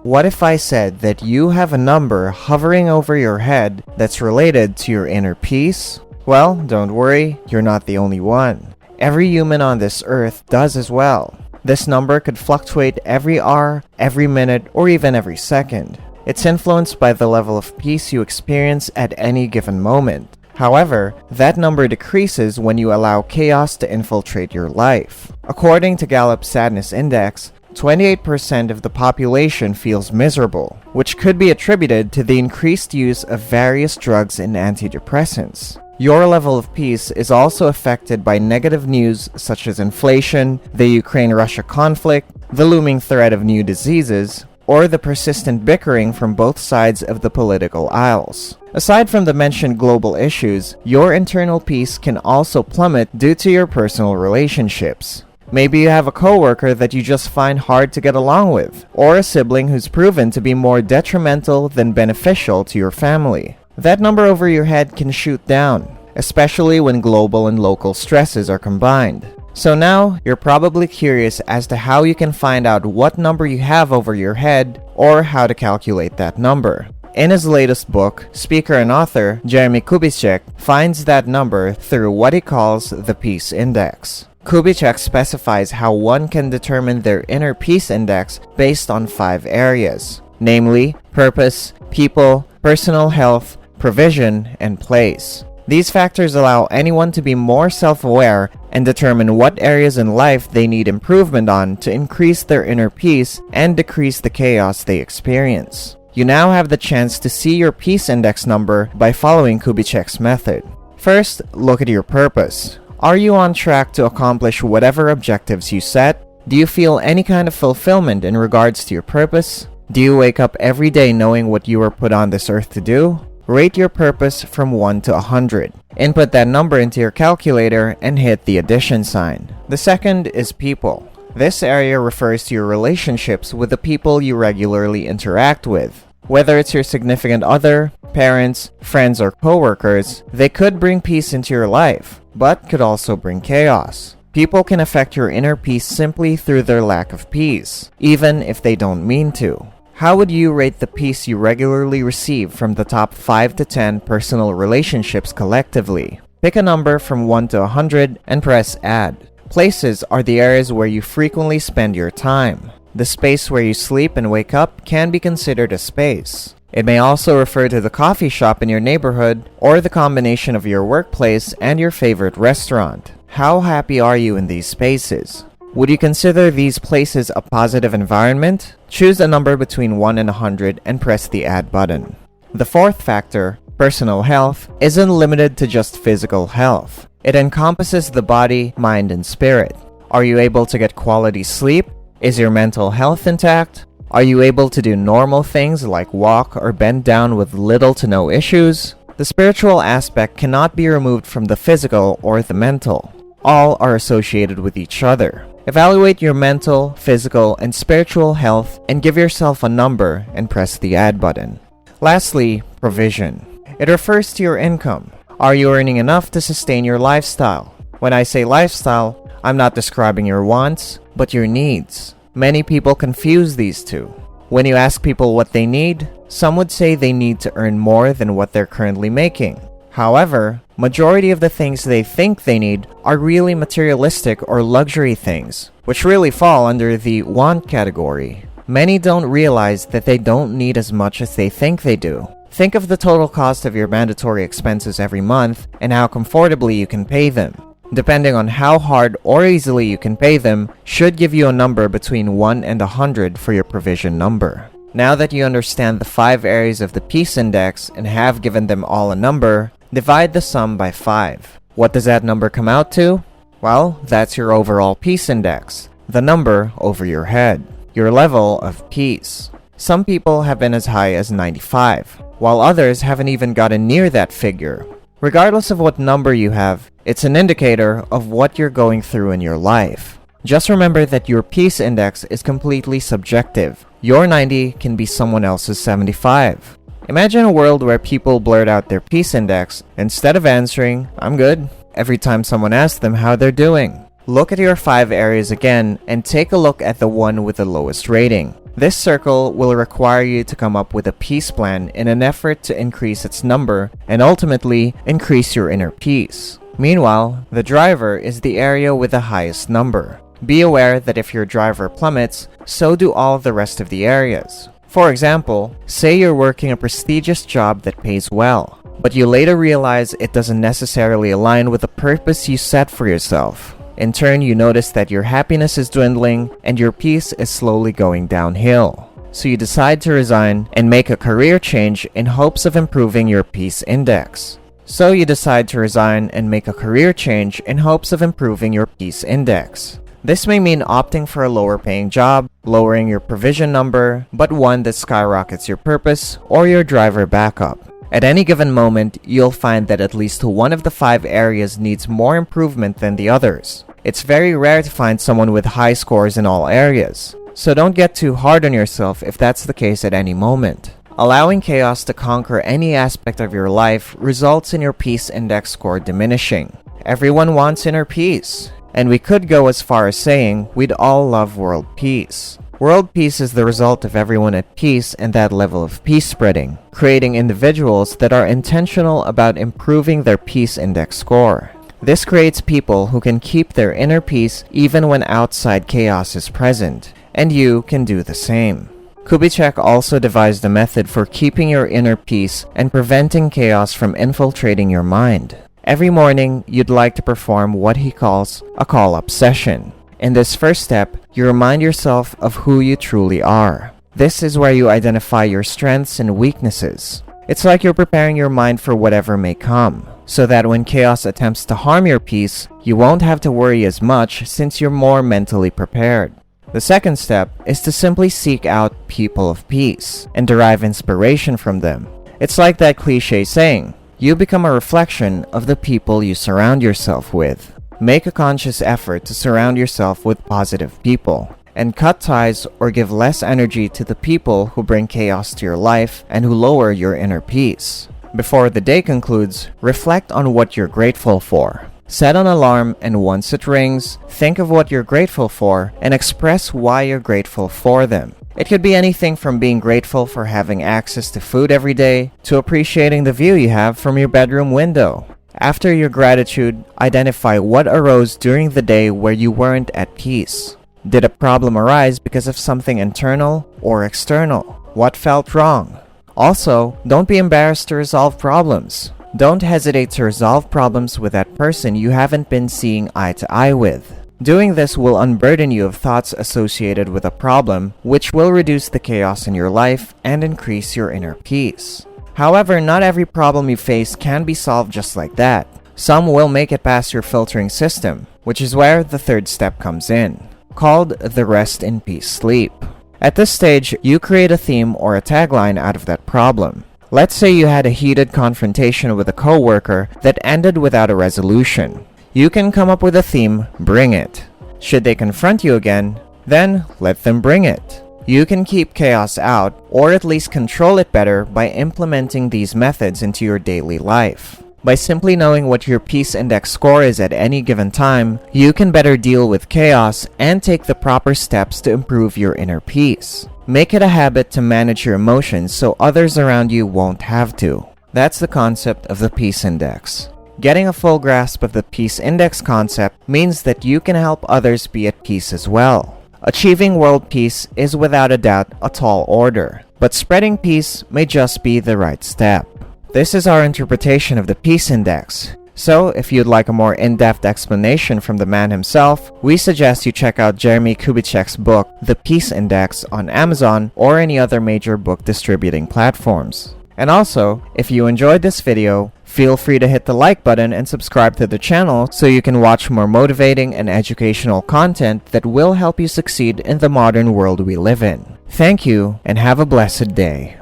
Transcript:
What if I said that you have a number hovering over your head that's related to your inner peace? Well, don't worry, you're not the only one. Every human on this earth does as well. This number could fluctuate every hour, every minute, or even every second. It's influenced by the level of peace you experience at any given moment. However, that number decreases when you allow chaos to infiltrate your life. According to Gallup's Sadness Index, 28% of the population feels miserable, which could be attributed to the increased use of various drugs and antidepressants. Your level of peace is also affected by negative news such as inflation, the Ukraine-Russia conflict, the looming threat of new diseases, or the persistent bickering from both sides of the political aisles. Aside from the mentioned global issues, your internal peace can also plummet due to your personal relationships. Maybe you have a coworker that you just find hard to get along with, or a sibling who's proven to be more detrimental than beneficial to your family. That number over your head can shoot down, especially when global and local stresses are combined. So now, you're probably curious as to how you can find out what number you have over your head, or how to calculate that number. In his latest book, speaker and author Jeremie Kubicek finds that number through what he calls the Peace Index. Kubicek specifies how one can determine their inner peace index based on 5 areas, namely purpose, people, personal health, provision, and place. These factors allow anyone to be more self-aware and determine what areas in life they need improvement on to increase their inner peace and decrease the chaos they experience. You now have the chance to see your peace index number by following Kubicek's method. First, look at your purpose. Are you on track to accomplish whatever objectives you set? Do you feel any kind of fulfillment in regards to your purpose? Do you wake up every day knowing what you were put on this earth to do? Rate your purpose from 1 to 100. Input that number into your calculator and hit the addition sign. The second is people. This area refers to your relationships with the people you regularly interact with. Whether it's your significant other, parents, friends, or coworkers, they could bring peace into your life, but could also bring chaos. People can affect your inner peace simply through their lack of peace, even if they don't mean to. How would you rate the peace you regularly receive from the top 5 to 10 personal relationships collectively? Pick a number from 1 to 100 and press Add. Places are the areas where you frequently spend your time. The space where you sleep and wake up can be considered a space. It may also refer to the coffee shop in your neighborhood or the combination of your workplace and your favorite restaurant. How happy are you in these spaces? Would you consider these places a positive environment? Choose a number between 1 and 100 and press the Add button. The fourth factor, personal health, isn't limited to just physical health. It encompasses the body, mind, and spirit. Are you able to get quality sleep? Is your mental health intact? Are you able to do normal things like walk or bend down with little to no issues? The spiritual aspect cannot be removed from the physical or the mental. All are associated with each other. Evaluate your mental, physical, and spiritual health and give yourself a number and press the Add button. Lastly, provision. It refers to your income. Are you earning enough to sustain your lifestyle? When I say lifestyle, I'm not describing your wants, but your needs. Many people confuse these two. When you ask people what they need, some would say they need to earn more than what they're currently making. However, majority of the things they think they need are really materialistic or luxury things, which really fall under the want category. Many don't realize that they don't need as much as they think they do. Think of the total cost of your mandatory expenses every month and how comfortably you can pay them. Depending on how hard or easily you can pay them, should give you a number between 1 and 100 for your provision number. Now that you understand the 5 areas of the peace index and have given them all a number, divide the sum by 5. What does that number come out to? Well, that's your overall peace index, the number over your head, your level of peace. Some people have been as high as 95, while others haven't even gotten near that figure. Regardless of what number you have, it's an indicator of what you're going through in your life. Just remember that your peace index is completely subjective. Your 90 can be someone else's 75. Imagine a world where people blurt out their peace index instead of answering, "I'm good," every time someone asks them how they're doing. Look at your 5 areas again and take a look at the one with the lowest rating. This circle will require you to come up with a peace plan in an effort to increase its number and ultimately increase your inner peace. Meanwhile, the driver is the area with the highest number. Be aware that if your driver plummets, so do all the rest of the areas. For example, say you're working a prestigious job that pays well, but you later realize it doesn't necessarily align with the purpose you set for yourself. In turn, you notice that your happiness is dwindling and your peace is slowly going downhill. So you decide to resign and make a career change in hopes of improving your peace index. This may mean opting for a lower paying job, lowering your provision number, but one that skyrockets your purpose or your driver backup. At any given moment, you'll find that at least one of the 5 areas needs more improvement than the others. It's very rare to find someone with high scores in all areas, so don't get too hard on yourself if that's the case at any moment. Allowing chaos to conquer any aspect of your life results in your peace index score diminishing. Everyone wants inner peace, and we could go as far as saying we'd all love world peace. World peace is the result of everyone at peace and that level of peace spreading, creating individuals that are intentional about improving their peace index score. This creates people who can keep their inner peace even when outside chaos is present, and you can do the same. Kubicek also devised a method for keeping your inner peace and preventing chaos from infiltrating your mind. Every morning, you'd like to perform what he calls a call-up session. In this first step, you remind yourself of who you truly are. This is where you identify your strengths and weaknesses. It's like you're preparing your mind for whatever may come, so that when chaos attempts to harm your peace, you won't have to worry as much since you're more mentally prepared. The second step is to simply seek out people of peace and derive inspiration from them. It's like that cliche saying, you become a reflection of the people you surround yourself with. Make a conscious effort to surround yourself with positive people, and cut ties or give less energy to the people who bring chaos to your life and who lower your inner peace. Before the day concludes, reflect on what you're grateful for. Set an alarm, and once it rings, think of what you're grateful for and express why you're grateful for them. It could be anything from being grateful for having access to food every day to appreciating the view you have from your bedroom window. After your gratitude, identify what arose during the day where you weren't at peace. Did a problem arise because of something internal or external? What felt wrong? Also, don't be embarrassed to resolve problems. Don't hesitate to resolve problems with that person you haven't been seeing eye to eye with. Doing this will unburden you of thoughts associated with a problem, which will reduce the chaos in your life and increase your inner peace. However, not every problem you face can be solved just like that. Some will make it past your filtering system, which is where the third step comes in, called the rest in peace sleep. At this stage, you create a theme or a tagline out of that problem. Let's say you had a heated confrontation with a coworker that ended without a resolution. You can come up with a theme, bring it. Should they confront you again, then let them bring it. You can keep chaos out, or at least control it better by implementing these methods into your daily life. By simply knowing what your peace index score is at any given time, you can better deal with chaos and take the proper steps to improve your inner peace. Make it a habit to manage your emotions so others around you won't have to. That's the concept of the peace index. Getting a full grasp of the peace index concept means that you can help others be at peace as well. Achieving world peace is without a doubt a tall order, but spreading peace may just be the right step. This is our interpretation of the peace index. So, if you'd like a more in-depth explanation from the man himself, we suggest you check out Jeremie Kubicek's book, The Peace Index, on Amazon or any other major book distributing platforms. And also, if you enjoyed this video, feel free to hit the like button and subscribe to the channel so you can watch more motivating and educational content that will help you succeed in the modern world we live in. Thank you, and have a blessed day.